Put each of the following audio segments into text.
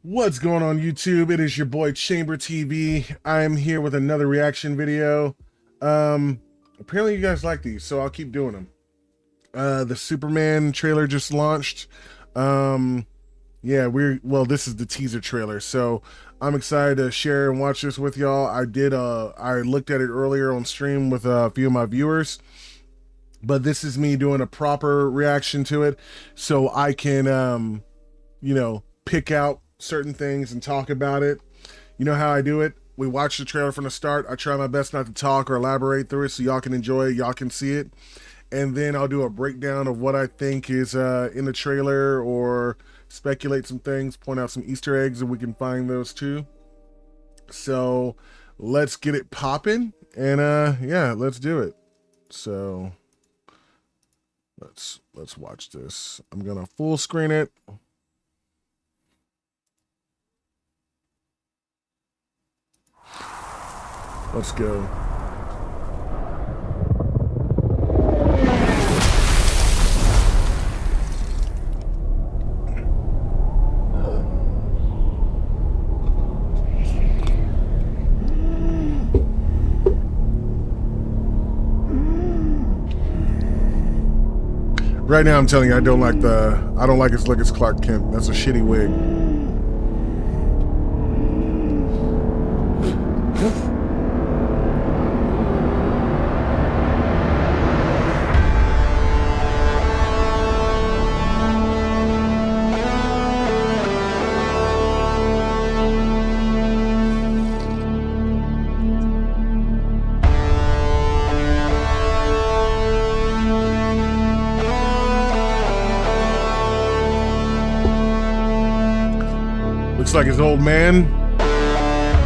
What's going on YouTube? It is your boy Chamber TV. I am here with another reaction video. Apparently you guys like these, so I'll keep doing them. The Superman trailer just launched. Yeah, this is the teaser trailer, so I'm excited to share and watch this with y'all. I looked at it earlier on stream with a few of my viewers, but this is me doing a proper reaction to it, so I can pick out certain things and talk about it. You know how I do it. We watch the trailer from the start. I try my best not to talk or elaborate through it so y'all can enjoy it, y'all can see it. And then I'll do a breakdown of what I think is in the trailer, or speculate some things, point out some Easter eggs, and we can find those too. So let's get it popping, and yeah, let's do it. So let's watch this. I'm gonna full screen it. Let's go. Right now I'm telling you, I don't like his look as Clark Kent. That's a shitty wig. Looks like his old man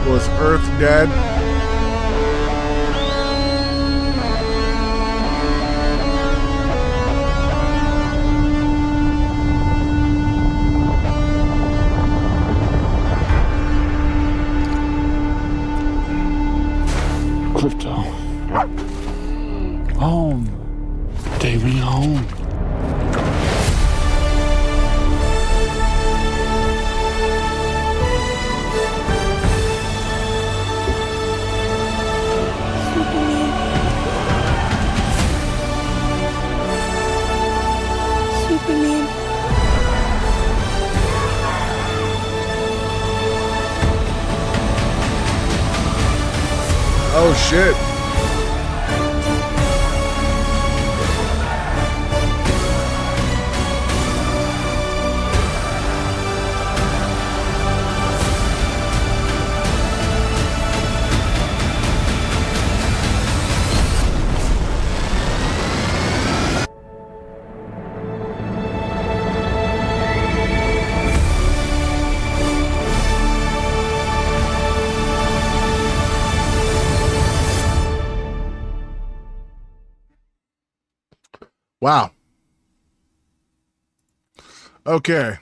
was Earth dad. Crypto. Home. Take me home. Superman. Oh shit. Wow. Okay.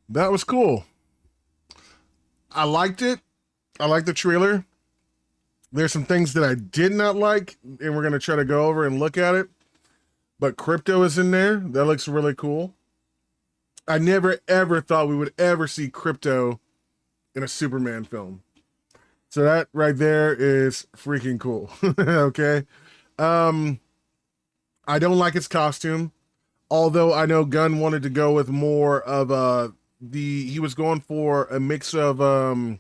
That was cool. I liked it. I liked the trailer. There's some things that I did not like, and we're going to try to go over and look at it. But Crypto is in there. That looks really cool. I never, ever thought we would ever see Crypto in a Superman film. So that right there is freaking cool. Okay. I don't like his costume, although I know Gunn wanted to go with more of he was going for a mix of the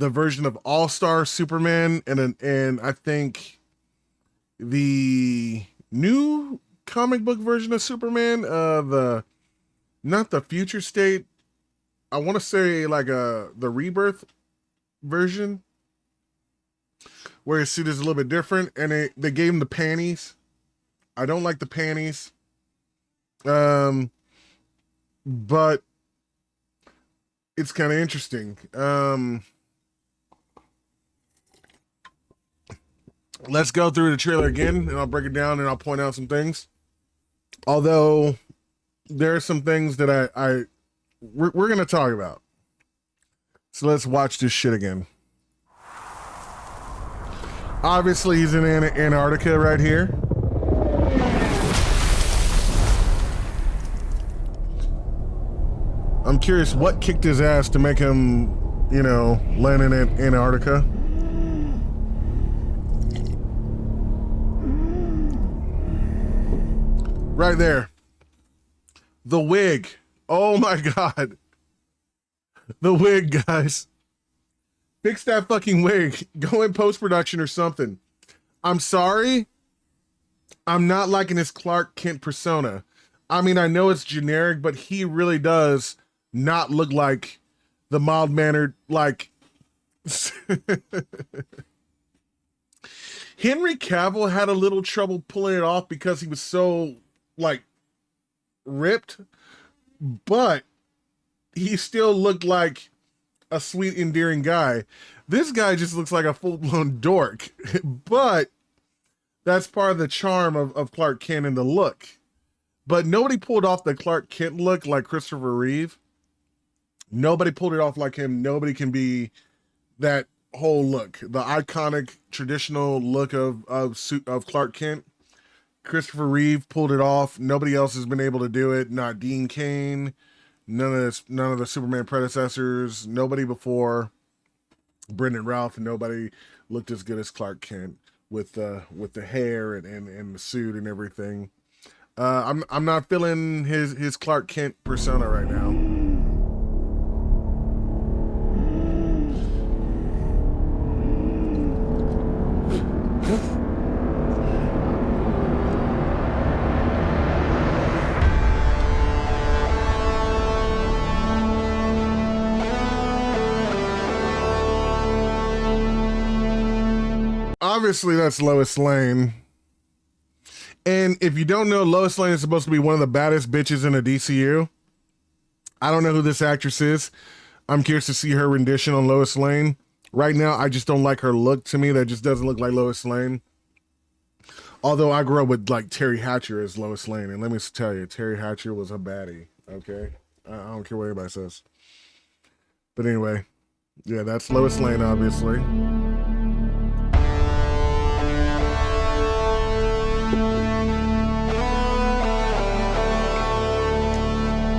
version of All-Star Superman and I think the new comic book version of Superman, not the future state, I want to say like the rebirth version, where his suit is a little bit different, and they gave him the panties. I don't like the panties. But it's kind of interesting. Let's go through the trailer again, and I'll break it down, and I'll point out some things. Although, there are some things that we're going to talk about. So let's watch this shit again. Obviously, he's in Antarctica right here. I'm curious what kicked his ass to make him, you know, land in Antarctica. Right there. The wig. Oh my God. The wig, guys. Fix that fucking wig. Go in post-production or something. I'm sorry. I'm not liking his Clark Kent persona. I mean, I know it's generic, but he really does not look like the mild-mannered, like... Henry Cavill had a little trouble pulling it off because he was so, like, ripped, but he still looked like a sweet, endearing guy. This guy just looks like a full-blown dork, but that's part of the charm of Clark Kent and the look. But nobody pulled off the Clark Kent look like Christopher Reeve. Nobody pulled it off like him. Nobody can be that whole look, the iconic traditional look of Clark Kent. Christopher Reeve pulled it off. Nobody else has been able to do it. Not Dean Cain, none of the Superman predecessors, nobody before Brendan Routh, and nobody looked as good as Clark Kent with the hair and the suit and everything. I'm not feeling his Clark Kent persona right now. Obviously, that's Lois Lane. And if you don't know, Lois Lane is supposed to be one of the baddest bitches in the DCU. I don't know who this actress is. I'm curious to see her rendition on Lois Lane. Right now, I just don't like her look. To me, that just doesn't look like Lois Lane. Although I grew up with like Terry Hatcher as Lois Lane. And let me tell you, Terry Hatcher was a baddie. Okay? I don't care what anybody says. But anyway, yeah, that's Lois Lane, obviously.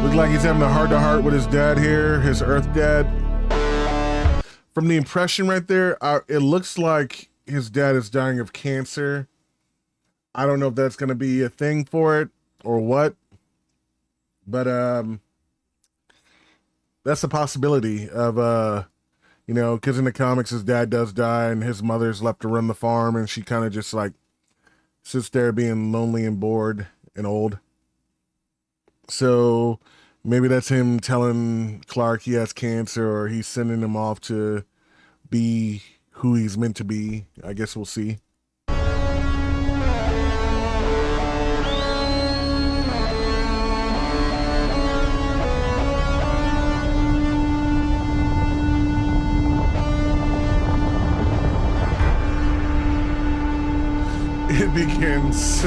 Looks like he's having a heart-to-heart with his dad here, his Earth dad. From the impression right there, it looks like his dad is dying of cancer. I don't know if that's going to be a thing for it or what, but that's a possibility of, you know, because in the comics his dad does die and his mother's left to run the farm and she kind of just like sits there being lonely and bored and old. So maybe that's him telling Clark he has cancer, or he's sending him off to be who he's meant to be. I guess we'll see. It begins.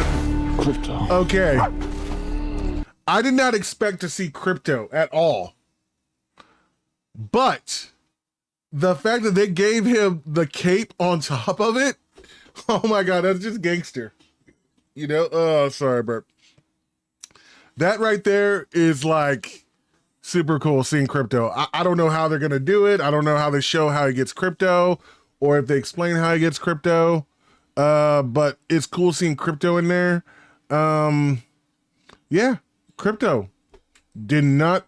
Crypto. Okay. I did not expect to see Crypto at all. But the fact that they gave him the cape on top of it, oh my God, that's just gangster. You know? Oh, sorry, burp. That right there is like super cool seeing Crypto. I don't know how they're going to do it. I don't know how they show how he gets Crypto or if they explain how he gets Crypto. But it's cool seeing Crypto in there. Yeah. Crypto did not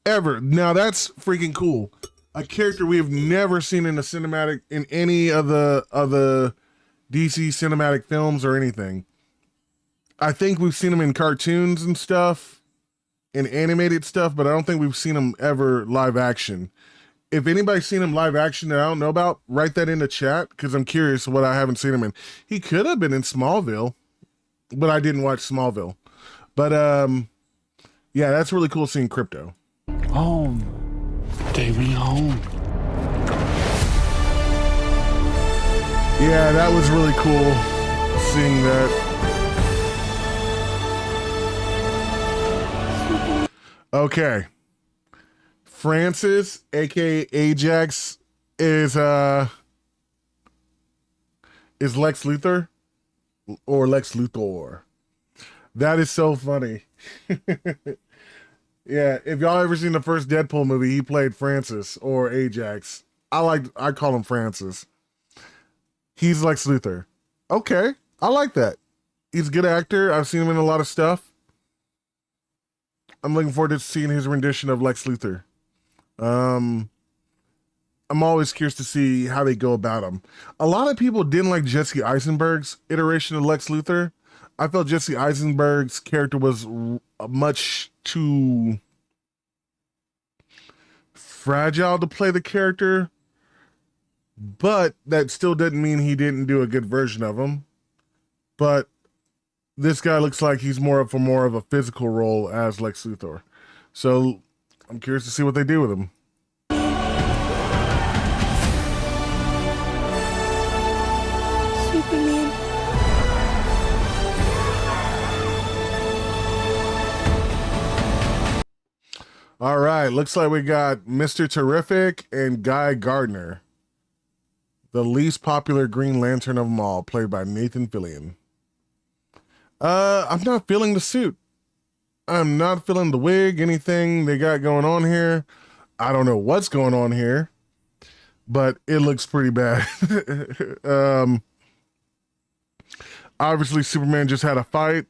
ever. Now that's freaking cool. A character we have never seen in a cinematic, in any of the DC cinematic films or anything. I think we've seen him in cartoons and stuff, in animated stuff, but I don't think we've seen him ever live action. If anybody's seen him live action that I don't know about, write that in the chat because I'm curious what I haven't seen him in. He could have been in Smallville, but I didn't watch Smallville. But yeah, that's really cool seeing Crypto. Home. Take me home. Yeah, that was really cool seeing that. Okay. Francis, aka Ajax, is Lex Luthor or Lex Luthor. That is so funny. Yeah, if y'all ever seen the first Deadpool movie, he played Francis or Ajax. I call him Francis. He's Lex Luthor. Okay, I like that. He's a good actor. I've seen him in a lot of stuff. I'm looking forward to seeing his rendition of Lex Luthor. Um, I'm always curious to see how they go about him. A lot of people didn't like Jesse Eisenberg's iteration of Lex Luthor. I felt Jesse Eisenberg's character was much too fragile to play the character, but that still didn't mean he didn't do a good version of him. But this guy looks like he's more of a physical role as Lex Luthor. So I'm curious to see what they do with him. Superman. All right, looks like we got Mr. Terrific and Guy Gardner, the least popular Green Lantern of them all, played by Nathan Fillion. I'm not feeling the suit. I'm not feeling the wig, anything they got going on here. I don't know what's going on here, but it looks pretty bad. Obviously, Superman just had a fight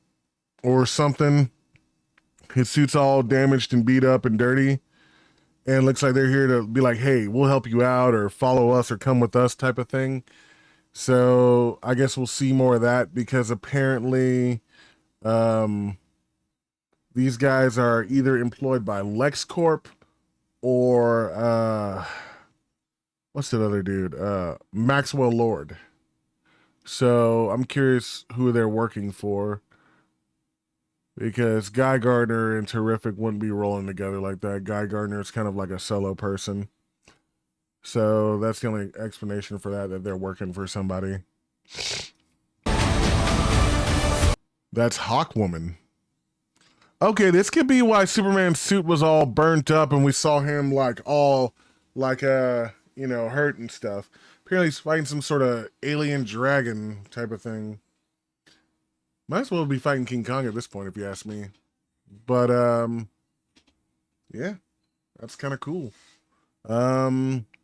or something. His suit's all damaged and beat up and dirty. And it looks like they're here to be like, hey, we'll help you out or follow us or come with us type of thing. So I guess we'll see more of that because apparently these guys are either employed by LexCorp or what's that other dude? Maxwell Lord. So I'm curious who they're working for because Guy Gardner and Terrific wouldn't be rolling together like that. Guy Gardner is kind of like a solo person. So that's the only explanation for that they're working for somebody. That's Hawkwoman. Okay, this could be why Superman's suit was all burnt up and we saw him like all like hurt and stuff. Apparently he's fighting some sort of alien dragon type of thing. Might as well be fighting King Kong at this point if you ask me. But yeah, that's kind of cool.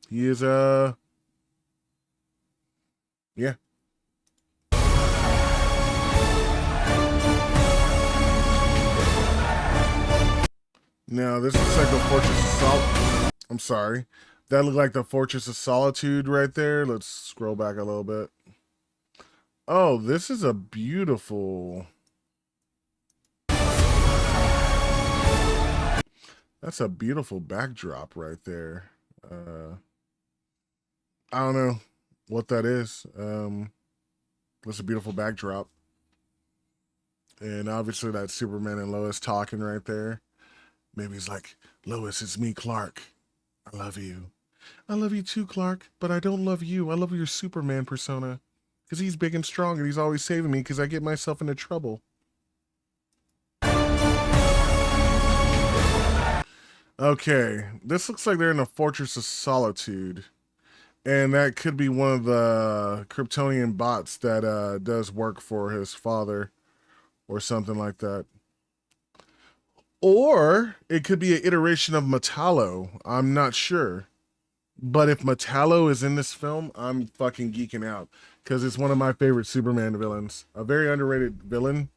He is yeah. Now this looks like the Fortress of I'm sorry. That looked like the Fortress of Solitude right there. Let's scroll back a little bit. Oh, this is a beautiful. That's a beautiful backdrop right there. I don't know what that is. That's a beautiful backdrop. And obviously that's Superman and Lois talking right there. Maybe he's like, Lois, it's me, Clark. I love you. I love you too, Clark, but I don't love you. I love your Superman persona. Because he's big and strong and he's always saving me because I get myself into trouble. Okay, this looks like they're in a Fortress of Solitude. And that could be one of the Kryptonian bots that does work for his father or something like that. Or it could be an iteration of Metallo. I'm not sure. But if Metallo is in this film, I'm fucking geeking out because it's one of my favorite Superman villains. A very underrated villain,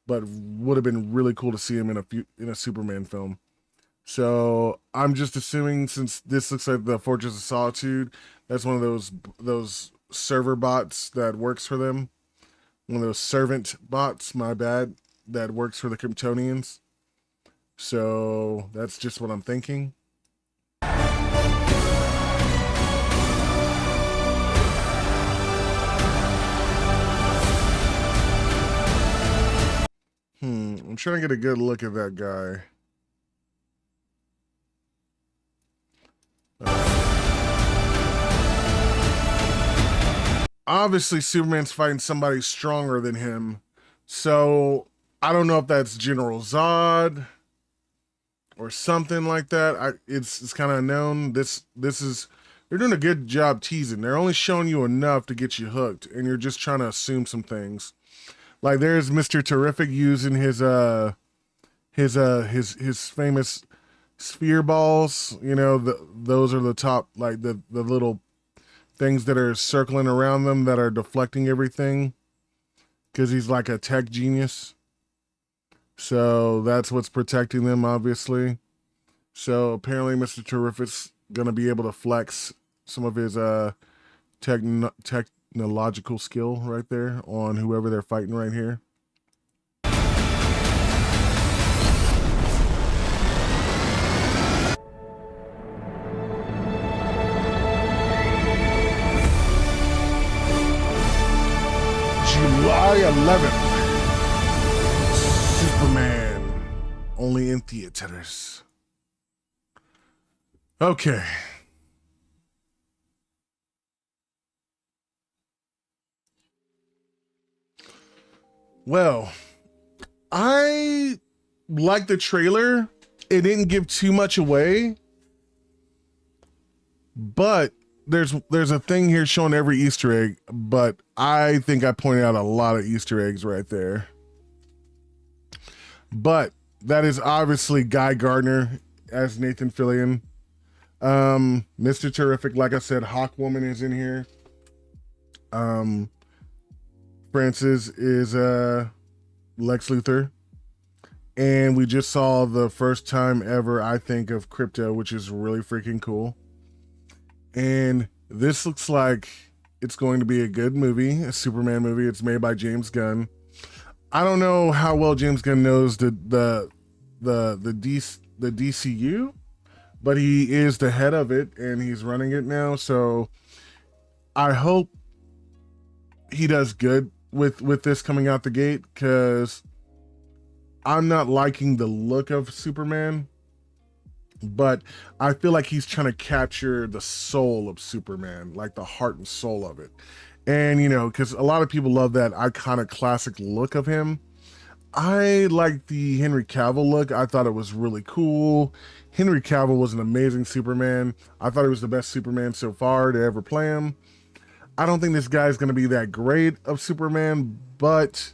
but would have been really cool to see him in a Superman film. So I'm just assuming since this looks like the Fortress of Solitude, that's one of those server bots that works for them. One of those servant bots, my bad, that works for the Kryptonians. So that's just what I'm thinking. I'm trying to get a good look at that guy. Obviously, Superman's fighting somebody stronger than him. So I don't know if that's General Zod or something like that. It's kind of unknown. This is they're doing a good job teasing. They're only showing you enough to get you hooked, and you're just trying to assume some things. Like there's Mr. Terrific using his famous sphere balls. You know, those are the top, like the little things that are circling around them that are deflecting everything, because he's like a tech genius. So that's what's protecting them, obviously. So apparently Mr. Terrific's gonna be able to flex some of his technological skill right there on whoever they're fighting right here. July 11th, Superman, only in theaters. Okay. Well, I like the trailer. It didn't give too much away, but there's a thing here showing every Easter egg, but I think I pointed out a lot of Easter eggs right there. But that is obviously Guy Gardner as Nathan Fillion. Mr. Terrific, like I said, Hawkwoman is in here. Francis is Lex Luthor. And we just saw the first time ever, I think, of Crypto, which is really freaking cool. And this looks like it's going to be a good movie, a Superman movie. It's made by James Gunn. I don't know how well James Gunn knows the DCU, but he is the head of it and he's running it now. So I hope he does good with this coming out the gate, because I'm not liking the look of Superman, but I feel like he's trying to capture the soul of Superman, like the heart and soul of it. And, you know, because a lot of people love that iconic classic look of him. I like the Henry Cavill look. I thought it was really cool. Henry Cavill was an amazing Superman. I thought he was the best Superman so far to ever play him. I don't think this guy's going to be that great of Superman, but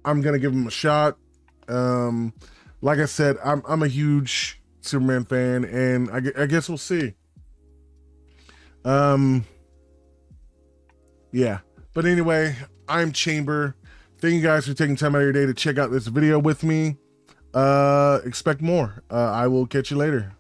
I'm going to give him a shot. Like I said, I'm a huge Superman fan, and I guess we'll see. Yeah. But anyway, I'm Chamber. Thank you guys for taking time out of your day to check out this video with me. Expect more. I will catch you later.